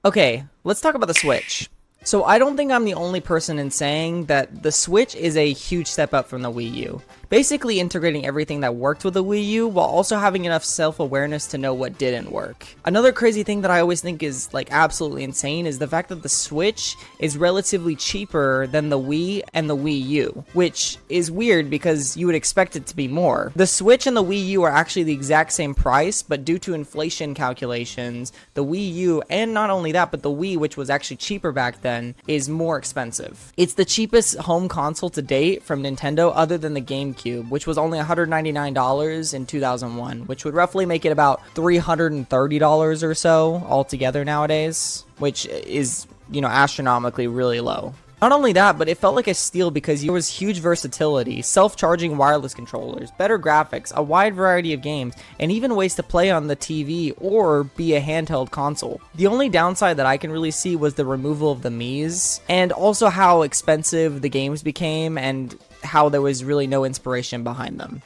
Okay, let's talk about the Switch. So I don't think I'm the only person in saying that the Switch is a huge step up from the Wii U. Basically integrating everything that worked with the Wii U while also having enough self-awareness to know what didn't work. Another crazy thing that I always think is like absolutely insane is the fact that the Switch is relatively cheaper than the Wii and the Wii U, which is weird because you would expect it to be more. The Switch and the Wii U are actually the exact same price, but due to inflation calculations, the Wii U, and not only that, but the Wii, which was actually cheaper back then, is more expensive. It's the cheapest home console to date from Nintendo other than the GameCube, which was only $199 in 2001, which would roughly make it about $330 or so altogether nowadays, which is, astronomically really low. Not only that, but it felt like a steal because there was huge versatility, self-charging wireless controllers, better graphics, a wide variety of games, and even ways to play on the TV or be a handheld console. The only downside that I can really see was the removal of the Mii's, and also how expensive the games became and how there was really no inspiration behind them.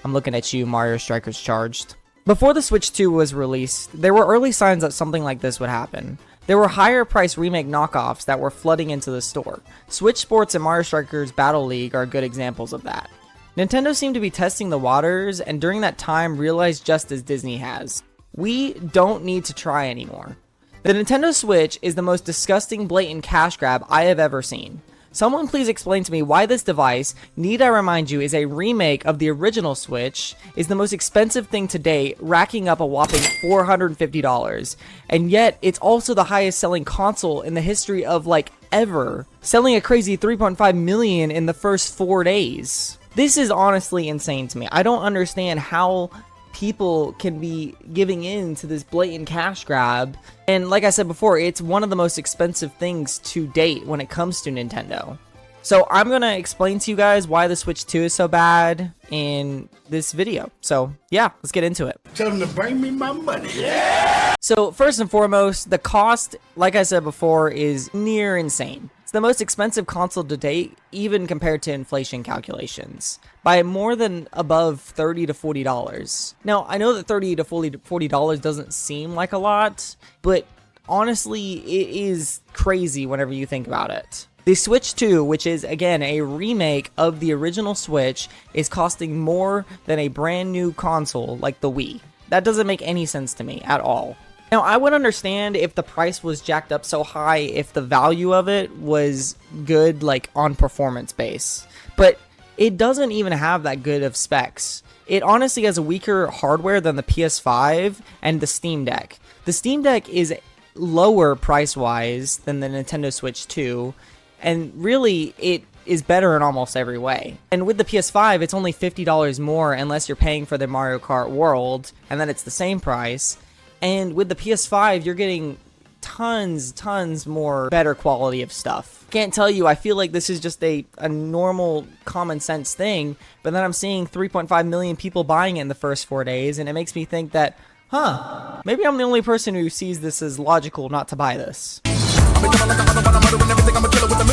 I'm looking at you, Mario Strikers Charged. Before the Switch 2 was released, there were early signs that something like this would happen. There were higher price remake knockoffs that were flooding into the store. Switch Sports and Mario Strikers Battle League are good examples of that. Nintendo seemed to be testing the waters, and during that time realized just as Disney has. We don't need to try anymore. The Nintendo Switch is the most disgusting blatant cash grab I have ever seen. Someone please explain to me why this device, need I remind you, is a remake of the original Switch, is the most expensive thing to date, racking up a whopping $450, and yet it's also the highest selling console in the history of ever, selling a crazy 3.5 million in the first 4 days. This is honestly insane to me. I don't understand how people can be giving in to this blatant cash grab. And like I said before, it's one of the most expensive things to date when it comes to Nintendo. So I'm going to explain to you guys why the Switch 2 is so bad in this video. So yeah, let's get into it. Tell them to bring me my money. Yeah! So first and foremost, the cost, like I said before, is near insane. It's the most expensive console to date, even compared to inflation calculations, by more than above $30 to $40. Now, I know that $30 to $40 doesn't seem like a lot, but honestly, it is crazy whenever you think about it. The Switch 2, which is, again, a remake of the original Switch, is costing more than a brand new console like the Wii. That doesn't make any sense to me at all. Now, I would understand if the price was jacked up so high if the value of it was good, on performance base. But it doesn't even have that good of specs. It honestly has a weaker hardware than the PS5 and the Steam Deck. The Steam Deck is lower price-wise than the Nintendo Switch 2, and really, it is better in almost every way. And with the PS5, it's only $50 more unless you're paying for the Mario Kart World, and then it's the same price. And with the PS5, you're getting tons more better quality of stuff. Can't tell you, I feel like this is just a normal common sense thing, but then I'm seeing 3.5 million people buying it in the first 4 days, and it makes me think that, maybe I'm the only person who sees this as logical not to buy this.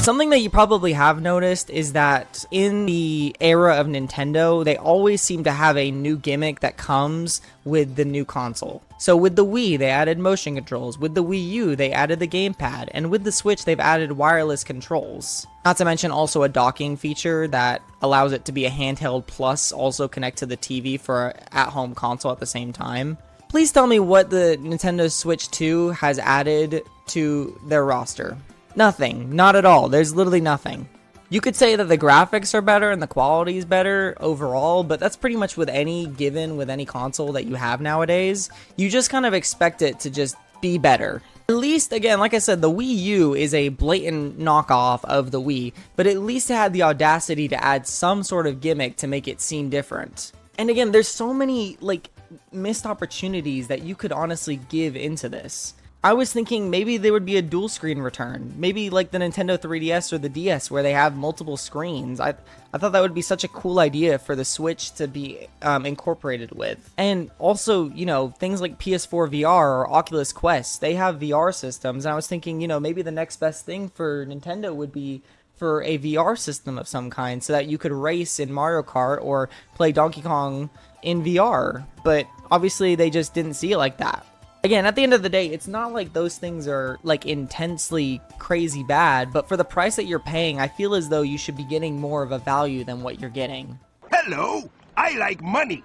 Something that you probably have noticed is that in the era of Nintendo, they always seem to have a new gimmick that comes with the new console. So with the Wii, they added motion controls. With the Wii U, they added the gamepad. And with the Switch, they've added wireless controls. Not to mention also a docking feature that allows it to be a handheld plus also connect to the TV for an at-home console at the same time. Please tell me what the Nintendo Switch 2 has added to their roster. Nothing. Not at all. There's literally nothing. You could say that the graphics are better and the quality is better overall, but that's pretty much with any console that you have nowadays. You just kind of expect it to just be better. At least, again, like I said, the Wii U is a blatant knockoff of the Wii, but at least it had the audacity to add some sort of gimmick to make it seem different. And again, there's so many, missed opportunities that you could honestly give into this. I was thinking maybe there would be a dual screen return. Maybe like the Nintendo 3DS or the DS where they have multiple screens. I thought that would be such a cool idea for the Switch to be incorporated with. And also, things like PS4 VR or Oculus Quest, they have VR systems. And I was thinking, maybe the next best thing for Nintendo would be for a VR system of some kind so that you could race in Mario Kart or play Donkey Kong in VR. But obviously they just didn't see it like that. Again, at the end of the day, it's not like those things are like intensely crazy bad, but for the price that you're paying, I feel as though you should be getting more of a value than what you're getting. Hello, I like money.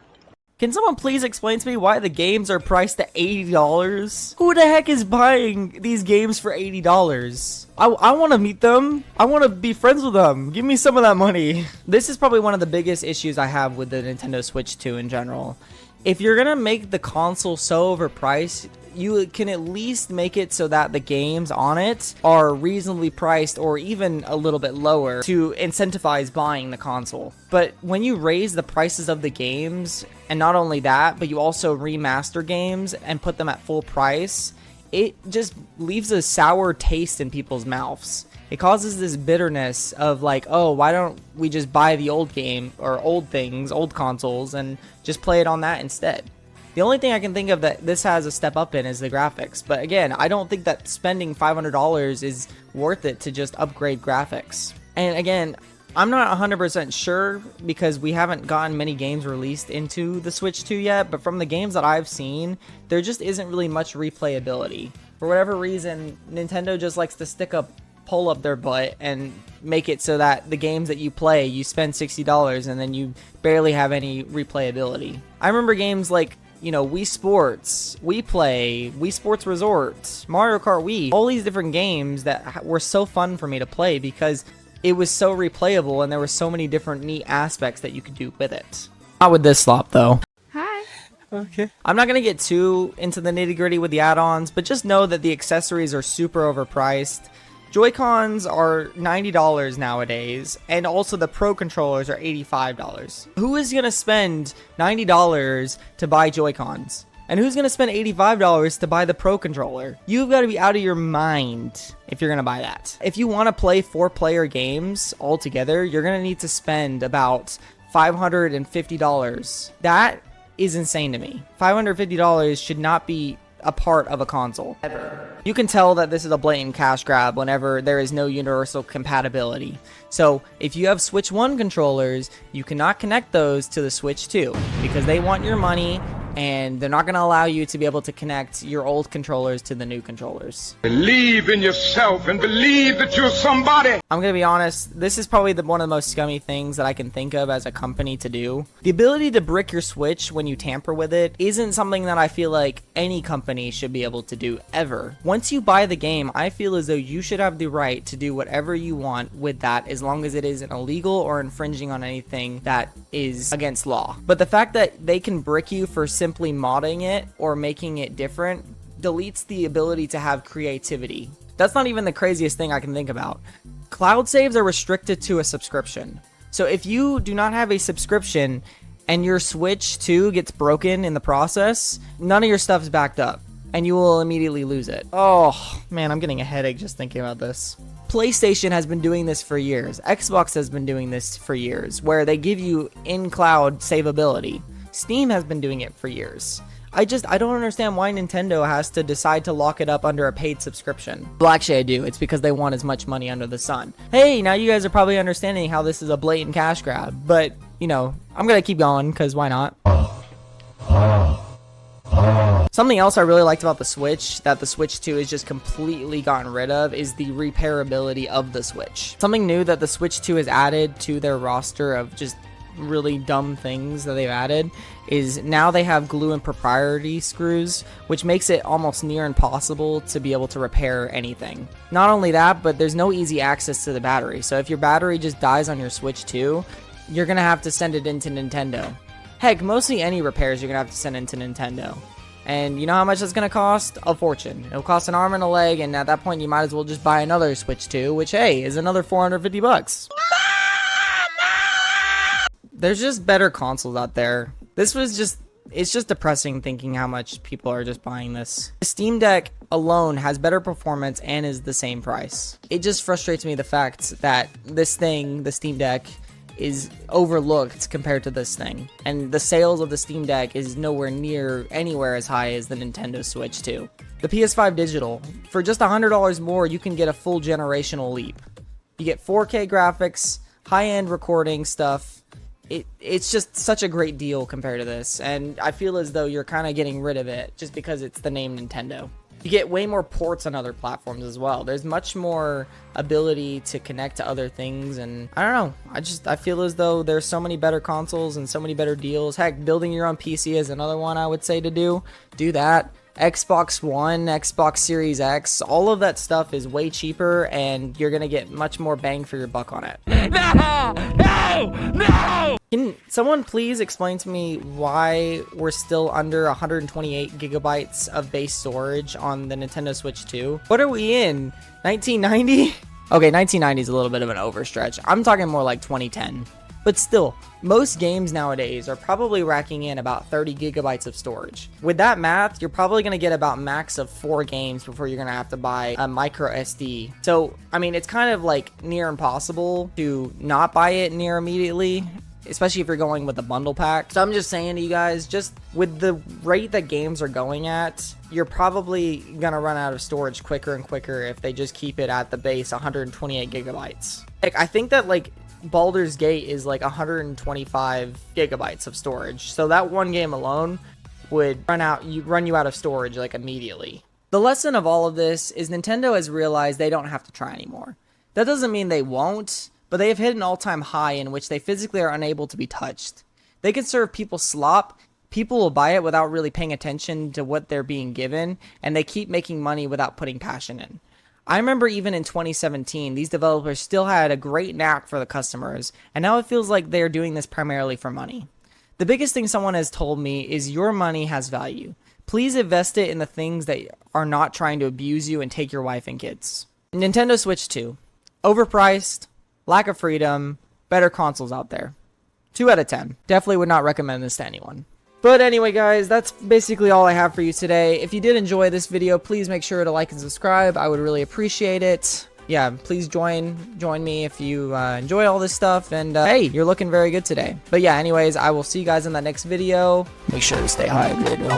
Can someone please explain to me why the games are priced at $80? Who the heck is buying these games for $80? I want to meet them. I want to be friends with them. Give me some of that money. This is probably one of the biggest issues I have with the Nintendo Switch 2 in general. If you're going to make the console so overpriced, you can at least make it so that the games on it are reasonably priced or even a little bit lower to incentivize buying the console. But when you raise the prices of the games, and not only that, but you also remaster games and put them at full price, it just leaves a sour taste in people's mouths. It causes this bitterness of like, oh, why don't we just buy the old game or old things, old consoles, and just play it on that instead? The only thing I can think of that this has a step up in is the graphics. But again, I don't think that spending $500 is worth it to just upgrade graphics. And again, I'm not 100% sure because we haven't gotten many games released into the Switch 2 yet, but from the games that I've seen, there just isn't really much replayability. For whatever reason, Nintendo just likes to stick a pole up their butt and make it so that the games that you play, you spend $60 and then you barely have any replayability. I remember games like, you know, Wii Sports, Wii Play, Wii Sports Resort, Mario Kart Wii, all these different games that were so fun for me to play because it was so replayable and there were so many different neat aspects that you could do with it. Not with this slop though. Hi. Okay. I'm not going to get too into the nitty gritty with the add-ons, but just know that the accessories are super overpriced. Joy-Cons are $90 nowadays, and also the Pro controllers are $85. Who is going to spend $90 to buy Joy-Cons? And who's going to spend $85 to buy the Pro controller? You've got to be out of your mind if you're going to buy that. If you want to play 4-player games all together, you're going to need to spend about $550. That is insane to me. $550 should not be a part of a console ever. You can tell that this is a blatant cash grab whenever there is no universal compatibility. So if you have Switch 1 controllers, you cannot connect those to the Switch 2 because they want your money and they're not going to allow you to be able to connect your old controllers to the new controllers. Believe in yourself and believe that you're somebody. I'm going to be honest, this is probably one of the most scummy things that I can think of as a company to do. The ability to brick your Switch when you tamper with it isn't something that I feel like any company should be able to do ever. Once you buy the game, I feel as though you should have the right to do whatever you want with that as long as it isn't illegal or infringing on anything that is against law. But the fact that they can brick you for simply modding it or making it different deletes the ability to have creativity. That's not even the craziest thing I can think about. Cloud saves are restricted to a subscription. So if you do not have a subscription and your Switch 2 gets broken in the process, none of your stuff is backed up and you will immediately lose it. Oh man, I'm getting a headache just thinking about this. PlayStation has been doing this for years. Xbox has been doing this for years, where they give you in-cloud savability. Steam has been doing it for years. I don't understand why Nintendo has to decide to lock it up under a paid subscription. Well, actually I do. It's because they want as much money under the sun. Hey, now you guys are probably understanding how this is a blatant cash grab, but, you know, I'm gonna keep going, because why not? Something else I really liked about the Switch, that the Switch 2 has just completely gotten rid of, is the repairability of the Switch. Something new that the Switch 2 has added to their roster of just really dumb things that they've added is now they have glue and proprietary screws, which makes it almost near impossible to be able to repair anything. Not only that, but there's no easy access to the battery. So if your battery just dies on your Switch 2, you're gonna have to send it into Nintendo. Heck, mostly any repairs you're gonna have to send into Nintendo. And you know how much that's gonna cost? A fortune. It'll cost an arm and a leg, and at that point you might as well just buy another Switch 2, which hey, is another $450. There's just better consoles out there. It's just depressing thinking how much people are just buying this. The Steam Deck alone has better performance and is the same price. It just frustrates me the fact that this thing, the Steam Deck, is overlooked compared to this thing. And the sales of the Steam Deck is nowhere near anywhere as high as the Nintendo Switch 2. The PS5 Digital, for just $100 more, you can get a full generational leap. You get 4K graphics, high-end recording stuff, it's just such a great deal compared to this, and I feel as though you're kind of getting rid of it just because it's the name Nintendo. You get way more ports on other platforms as well. There's much more ability to connect to other things, and I don't know. I feel as though there's so many better consoles and so many better deals. Heck, building your own PC is another one I would say to do. Do that. Xbox One, Xbox Series X, all of that stuff is way cheaper, and you're gonna get much more bang for your buck on it. No! Can someone please explain to me why we're still under 128 gigabytes of base storage on the Nintendo Switch 2? What are we in? 1990? Okay, 1990 is a little bit of an overstretch. I'm talking more like 2010. But still, most games nowadays are probably racking in about 30 gigabytes of storage. With that math, you're probably going to get about max of 4 games before you're going to have to buy a micro SD. So, I mean, it's kind of like near impossible to not buy it near immediately, especially if you're going with a bundle pack. So I'm just saying to you guys, just with the rate that games are going at, you're probably going to run out of storage quicker and quicker if they just keep it at the base 128 gigabytes. Like, I think that, like, Baldur's Gate is like 125 gigabytes of storage, so that one game alone would run you out of storage like immediately. The lesson of all of this is Nintendo has realized they don't have to try anymore. That doesn't mean they won't, but they have hit an all-time high in which they physically are unable to be touched. They can serve people slop, people will buy it without really paying attention to what they're being given, and they keep making money without putting passion in. I remember even in 2017, these developers still had a great knack for the customers, and now it feels like they're doing this primarily for money. The biggest thing someone has told me is your money has value. Please invest it in the things that are not trying to abuse you and take your wife and kids. Nintendo Switch 2. Overpriced, lack of freedom, better consoles out there. 2 out of 10. Definitely would not recommend this to anyone. But anyway, guys, that's basically all I have for you today. If you did enjoy this video, please make sure to like and subscribe. I would really appreciate it. Yeah, please join me if you enjoy all this stuff. And hey, you're looking very good today. But yeah, anyways, I will see you guys in that next video. Make sure to stay hydrated.